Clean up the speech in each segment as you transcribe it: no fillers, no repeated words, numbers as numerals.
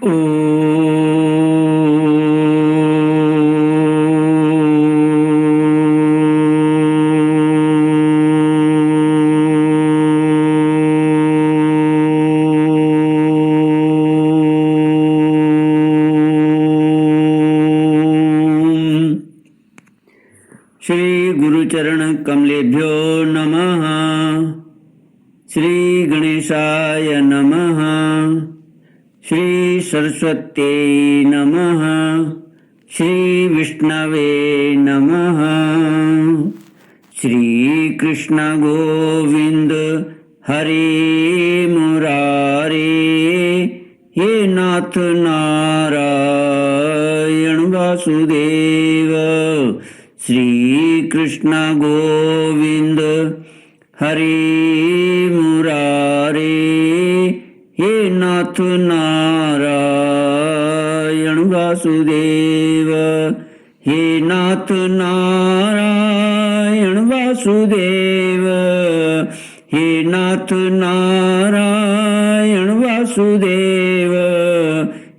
श्री गुरुचरण कमलेभ्यो नमः। श्री गणेशाय नमः। श्री सरस्वत्यै नमः। श्री विष्णवे नमः। श्री कृष्ण गोविंद हरे मुरारे, हे नाथ नारायण वासुदेव। श्री कृष्ण गोविंद हरे मुरारे, हे नाथ नारायण वासुदेव। हे नाथ नारायण वासुदेव। हे नाथ नारायण वासुदेव।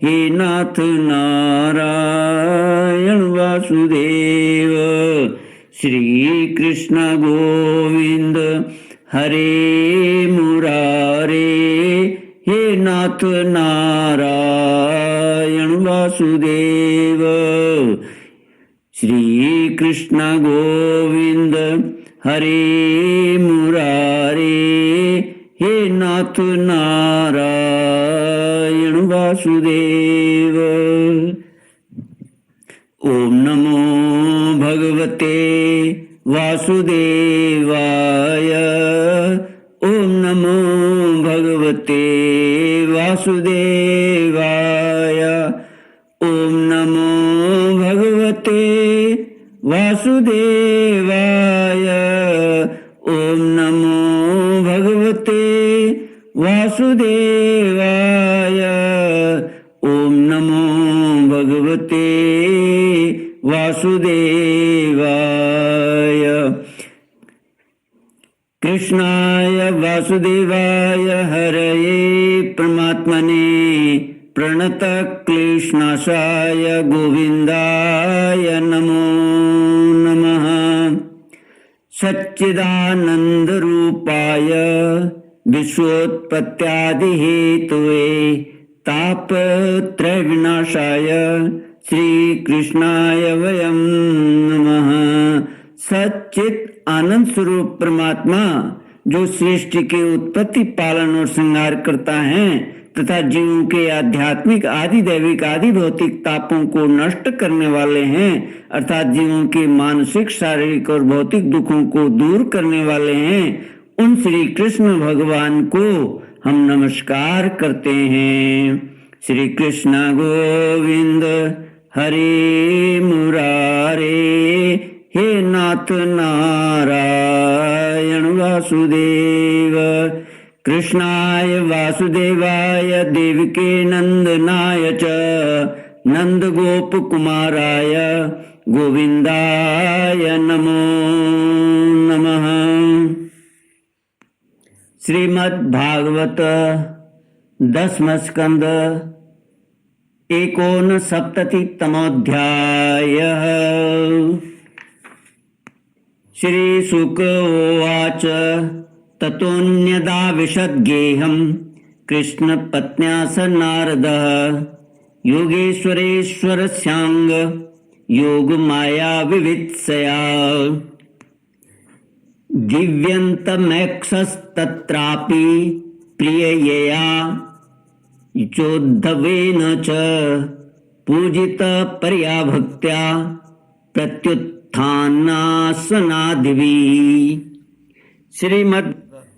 हे नाथ नारायण वासुदेव। श्री कृष्ण गोविंद हरे मुरारे, हे नाथ नारायण वासुदेव। श्री कृष्ण गोविंद हरे मुरारे, हे नाथ नारायण वासुदेव। ओम नमो भगवते वासुदेवाय। ओम नमो भगवते वासुदेवाय। ओम नमो भगवते वासुदेवाय। ओम नमो भगवते वासुदेवाय। ओम नमो भगवते वासुदेवाय। कृष्णाय वासुदेवाय हरये परमात्मने प्रणतक्लेशनाशाय गोविन्दाय नमो नमः। सच्चिदानन्दरूपाय विश्वोत्पत्त्यादिहेतवे तापत्रयविनाशाय श्रीकृष्णाय वयं नमः। सच्चित आनंद स्वरूप परमात्मा जो सृष्टि के उत्पत्ति, पालन और श्रृंगार करता है तथा जीवों के आध्यात्मिक, आदि दैविक, आदि भौतिक तापों को नष्ट करने वाले हैं, अर्थात जीवों के मानसिक, शारीरिक और भौतिक दुखों को दूर करने वाले हैं, उन श्री कृष्ण भगवान को हम नमस्कार करते हैं। श्री कृष्ण गोविंद हरे मुरारे, हे नाथ नारायण वासुदेव। कृष्णाय वासुदेवाय देवके नंदनाय च नंद गोप कुमाराय गोविंदाय नमो नमः। श्रीमद् भागवत दसम स्कंद 69तमोऽध्यायः। श्री शुक उवाच ततोऽन्यदाविशद्गेहं कृष्णपत्न्या स नारदः योगेश्वरेश्वरस्याङ्ग योगमाया विवित्सया। दिव्यन्तमेक्षस्तत्रापि प्रिययया चोद्धवेन च पूजितः परया भक्त्या प्रत्युत्थानासनादिभिः।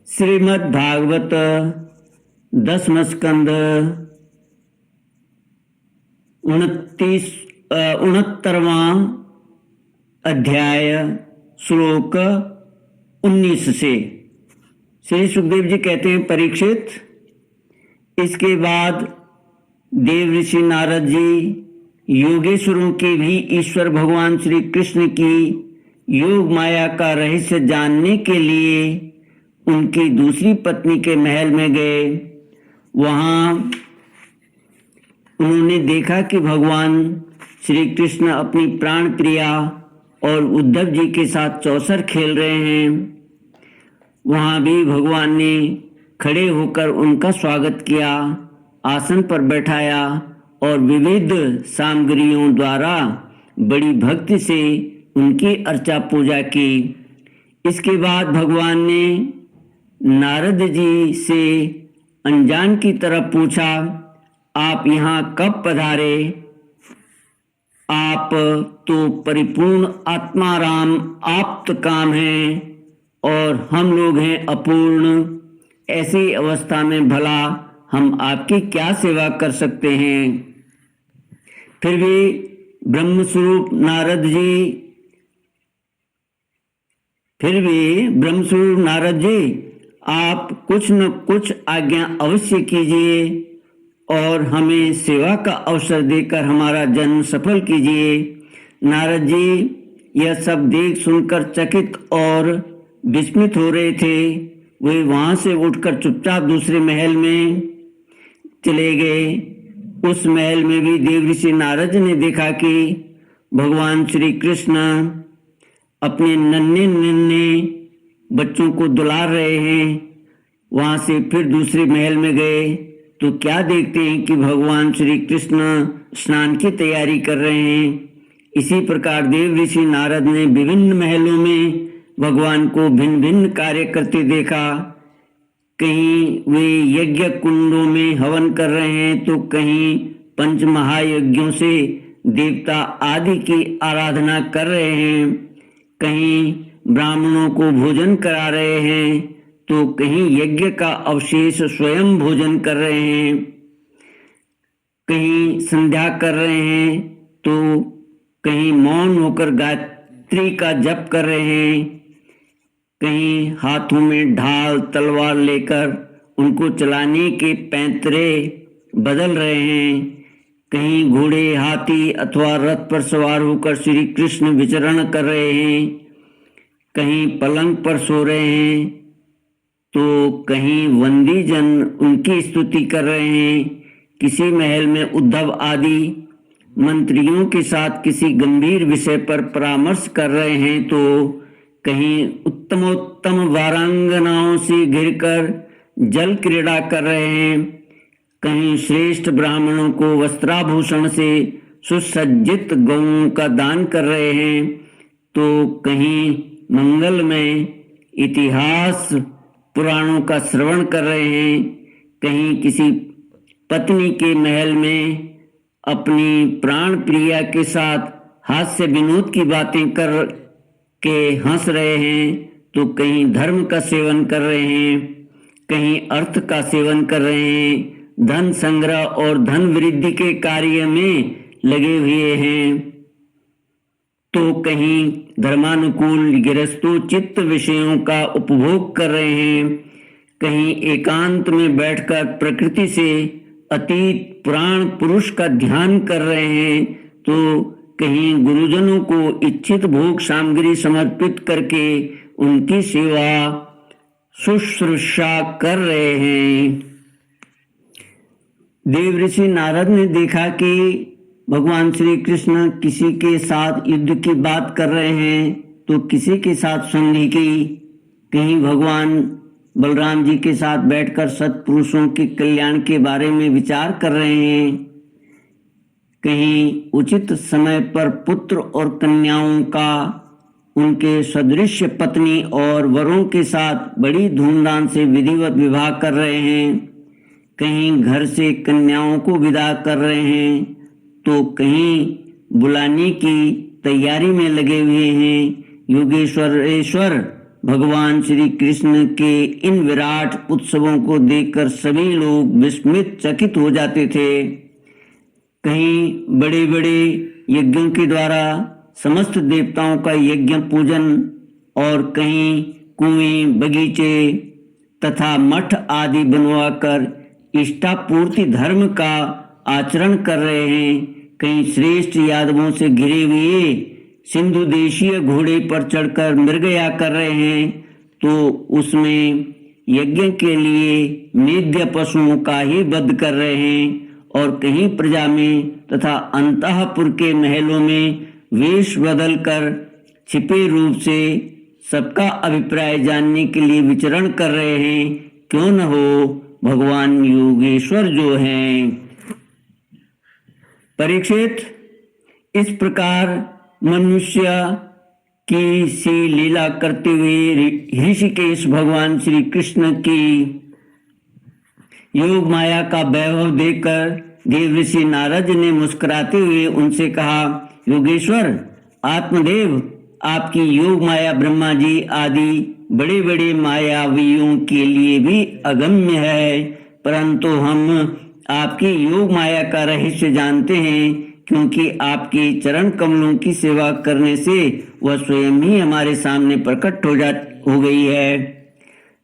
श्रीमद् भागवत दसम स्कंद 69वां अध्याय श्लोक 19 से। श्री सुखदेव जी कहते हैं, परीक्षित, इसके बाद देव ऋषि नारद जी योगेश्वरों के भी ईश्वर भगवान श्री कृष्ण की योग माया का रहस्य जानने के लिए उनकी दूसरी पत्नी के महल में गए। वहां उन्होंने देखा कि भगवान श्री कृष्ण अपनी प्राण प्रिया और उद्धव जी के साथ चौसर खेल रहे हैं। वहाँ भी भगवान ने खड़े होकर उनका स्वागत किया, आसन पर बैठाया और विविध सामग्रियों द्वारा बड़ी भक्ति से उनकी अर्चा पूजा की। इसके बाद भगवान ने नारद जी से अनजान की तरफ पूछा, आप यहाँ कब पधारे? आप तो परिपूर्ण आत्माराम आप्त काम हैं और हम लोग हैं अपूर्ण। ऐसी अवस्था में भला हम आपकी क्या सेवा कर सकते हैं? फिर भी ब्रह्मस्वरूप नारद जी आप कुछ न कुछ आज्ञा अवश्य कीजिए और हमें सेवा का अवसर देकर हमारा जन्म सफल कीजिए। नारद जी यह सब देख सुनकर चकित और विस्मित हो रहे थे। वे वहां से उठकर चुपचाप दूसरे महल में चले गए। उस महल में भी देवऋषि नारद ने देखा कि भगवान श्री कृष्ण अपने नन्हे नन्हे बच्चों को दुलार रहे हैं। वहां से फिर दूसरे महल में गए तो क्या देखते हैं कि भगवान श्री कृष्ण स्नान की तैयारी कर रहे हैं। इसी प्रकार देव ऋषि नारद ने विभिन्न महलों में भगवान को भिन्न भिन्न कार्य करते देखा। कहीं वे यज्ञ कुंडों में हवन कर रहे हैं तो कहीं पंच महायज्ञों से देवता आदि की आराधना कर रहे हैं, कहीं ब्राह्मणों को भोजन करा रहे हैं तो कहीं यज्ञ का अवशेष स्वयं भोजन कर रहे हैं, कहीं संध्या कर रहे हैं तो कहीं मौन होकर गायत्री का जप कर रहे हैं, कहीं हाथों में ढाल तलवार लेकर उनको चलाने के पैंतरे बदल रहे हैं, कहीं घोड़े हाथी अथवा रथ पर सवार होकर श्री कृष्ण विचरण कर रहे हैं, कहीं पलंग पर सो रहे हैं तो कहीं वंदी जन उनकी स्तुति कर रहे हैं। किसी महल में उद्धव आदि मंत्रियों के साथ किसी गंभीर विषय पर परामर्श कर रहे हैं तो कहीं उत्तमोत्तम वारांगनाओं से घिरकर जल क्रीड़ा कर रहे हैं, कहीं श्रेष्ठ ब्राह्मणों को वस्त्राभूषण से सुसज्जित गौओं का दान कर रहे हैं तो कहीं मंगल में इतिहास पुराणों का श्रवण कर रहे हैं, कहीं किसी पत्नी के महल में अपनी प्राण प्रिया के साथ हास्य विनोद की बातें कर के हंस रहे हैं तो कहीं धर्म का सेवन कर रहे हैं, कहीं अर्थ का सेवन कर रहे हैं, धन संग्रह और धन वृद्धि के कार्य में लगे हुए हैं तो कहीं धर्मानुकूल गृहस्थोचित विषयों का उपभोग कर रहे हैं, कहीं एकांत में बैठकर प्रकृति से अतीत पुराण पुरुष का ध्यान कर रहे हैं तो कहीं गुरुजनों को इच्छित भोग सामग्री समर्पित करके उनकी सेवा शुश्रूषा कर रहे हैं। देवऋषि नारद ने देखा कि भगवान श्री कृष्ण किसी के साथ युद्ध की बात कर रहे हैं तो किसी के साथ संधि की, कहीं भगवान बलराम जी के साथ बैठकर सत्पुरुषों के कल्याण के बारे में विचार कर रहे हैं, कहीं उचित समय पर पुत्र और कन्याओं का उनके सदृश पत्नी और वरों के साथ बड़ी धूमधाम से विधिवत विवाह कर रहे हैं, कहीं घर से कन्याओं को विदा कर रहे हैं तो कहीं बुलाने की तैयारी में लगे हुए हैं। योगेश्वरेश्वर भगवान श्री कृष्ण के इन विराट उत्सवों को देखकर सभी लोग विस्मित चकित हो जाते थे। कहीं बड़े बड़े यज्ञों के द्वारा समस्त देवताओं का यज्ञ पूजन और कहीं कुएं बगीचे तथा मठ आदि बनवाकर इष्टापूर्ति धर्म का आचरण कर रहे हैं, कहीं श्रेष्ठ यादवों से घिरे हुए सिंधु देशीय घोड़े पर चढ़कर मृगया कर रहे हैं तो उसमें यज्ञ के लिए मेद्य पशुओं का ही वध कर रहे हैं और कहीं प्रजा में तथा अंतःपुर के महलों में वेश बदल कर छिपे रूप से सबका अभिप्राय जानने के लिए विचरण कर रहे हैं, क्यों न हो भगवान योगेश्वर जो हैं। परीक्षित, इस प्रकार मनुष्य की सी लीला करते हुए ऋषिकेश भगवान श्री कृष्ण की योग माया का वैभव देखकर देव ऋषि नारद ने मुस्कुराते हुए उनसे कहा, योगेश्वर आत्मदेव, आपकी योग माया ब्रह्मा जी आदि बड़े बड़े मायावियों के लिए भी अगम्य है, परंतु हम आपकी योग माया का रहस्य जानते हैं, क्योंकि आपके चरण कमलों की सेवा करने से वह स्वयं ही हमारे सामने प्रकट हो गई है।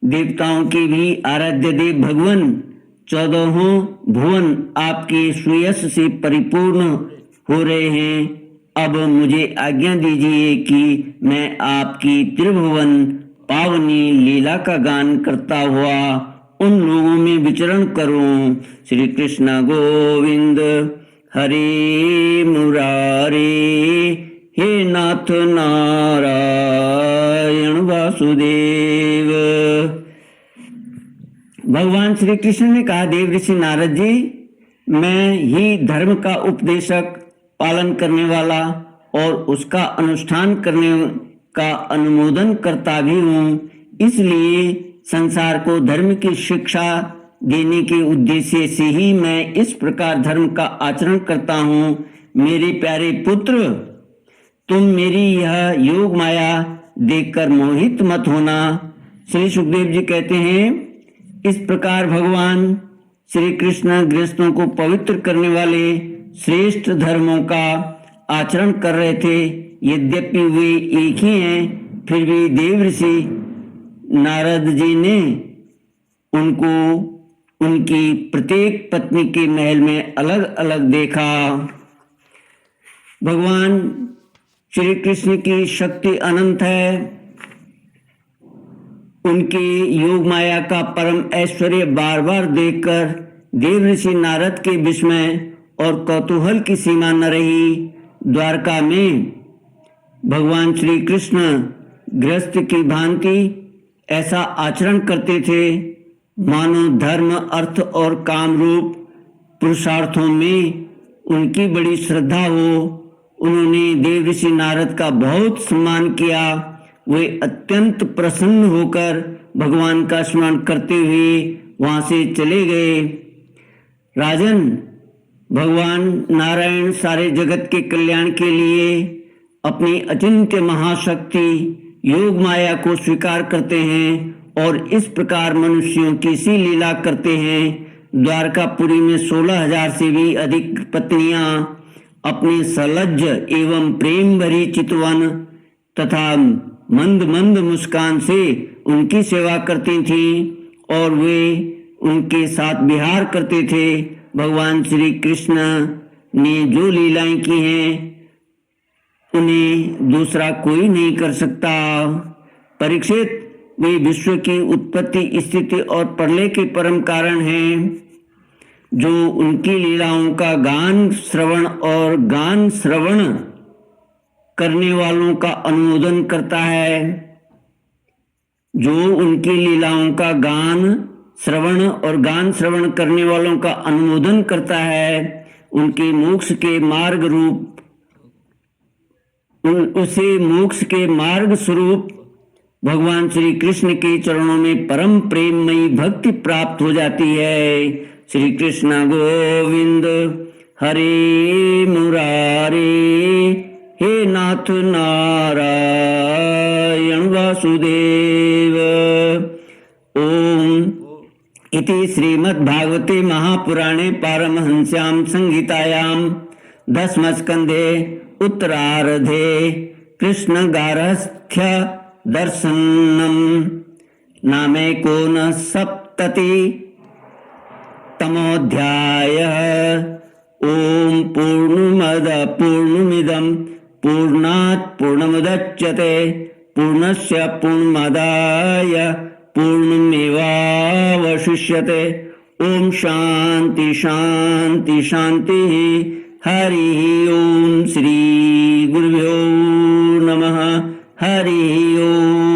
देवताओं के भी आराध्य देव भगवान 14 भुवन आपके सुयश से परिपूर्ण हो रहे हैं। अब मुझे आज्ञा दीजिए कि मैं आपकी त्रिभुवन पावनी लीला का गान करता हुआ उन लोगों में विचरण करूं। श्री कृष्ण गोविंद हरे मुरारे, हे नाथ नारायण वासुदेव। भगवान श्री कृष्ण ने कहा, देव ऋषि नारद जी, मैं ही धर्म का उपदेशक, पालन करने वाला और उसका अनुष्ठान करने का अनुमोदन करता भी हूँ। इसलिए संसार को धर्म की शिक्षा देने के उद्देश्य से ही मैं इस प्रकार धर्म का आचरण करता हूँ। मेरे प्यारे पुत्र, तुम मेरी यह योग माया देखकर मोहित मत होना। श्री सुखदेव जी कहते हैं, इस प्रकार भगवान श्री कृष्ण गृहस्थों को पवित्र करने वाले श्रेष्ठ धर्मों का आचरण कर रहे थे। यद्यपि वे एक ही हैं, फिर भी देव ऋषि नारद जी ने उनको उनकी प्रत्येक पत्नी के महल में अलग अलग देखा। भगवान श्री कृष्ण की शक्ति अनंत है। उनके योग माया का परम ऐश्वर्य बार बार देखकर देव ऋषि नारद के विस्मय और कौतूहल की सीमा न रही। द्वारका में भगवान श्री कृष्ण गृहस्थ की भांति ऐसा आचरण करते थे, मानो धर्म, अर्थ और काम रूप पुरुषार्थों में उनकी बड़ी श्रद्धा हो। उन्होंने देव ऋषि नारद का बहुत सम्मान किया। वे अत्यंत प्रसन्न होकर भगवान का स्मरण करते हुए वहां से चले गए। राजन, भगवान नारायण सारे जगत के कल्याण के लिए अपनी अचिंत्य महाशक्ति योग माया को स्वीकार करते हैं और इस प्रकार मनुष्यों की सी लीला करते हैं। द्वारकापुरी में 16,000 से भी अधिक पत्नियां अपनी सलज्ज एवं प्रेम भरी चितवन तथा मंद मंद मुस्कान से उनकी सेवा करती थीं और वे उनके साथ विहार करते थे। भगवान श्री कृष्ण ने जो लीलाएं की हैं उन्हें दूसरा कोई नहीं कर सकता। परीक्षित, वे विश्व की उत्पत्ति, स्थिति और प्रलय के परम कारण हैं। जो उनकी लीलाओं का गान श्रवण करने वालों का अनुमोदन करता है, जो उनकी लीलाओं का गान श्रवण करने वालों का अनुमोदन करता है, उनके मोक्ष के मार्ग रूप उसे मोक्ष के मार्ग स्वरूप भगवान श्री कृष्ण के चरणों में परम प्रेममयी भक्ति प्राप्त हो जाती है। श्री कृष्ण गोविंद हरे मुरारे, हे नाथ नारायण वासुदेव। ओम इति श्रीमद्भागवते महापुराणे पारमहंस्यां संहितायां दशमस्कन्धे उत्तरार्धे कृष्णगारस्थ्य दर्शनम नामैकोनसप्तति तमोऽध्यायः। ओम पूर्णमिदं पूर्णात् पूर्णमुदच्यते पूर्णस्य पूर्णमादाय पूर्णमेवावशिष्यते। ओम शांति शांति शांति। हरि ओम। श्री गुरुभ्यो नमः। हरि ओम।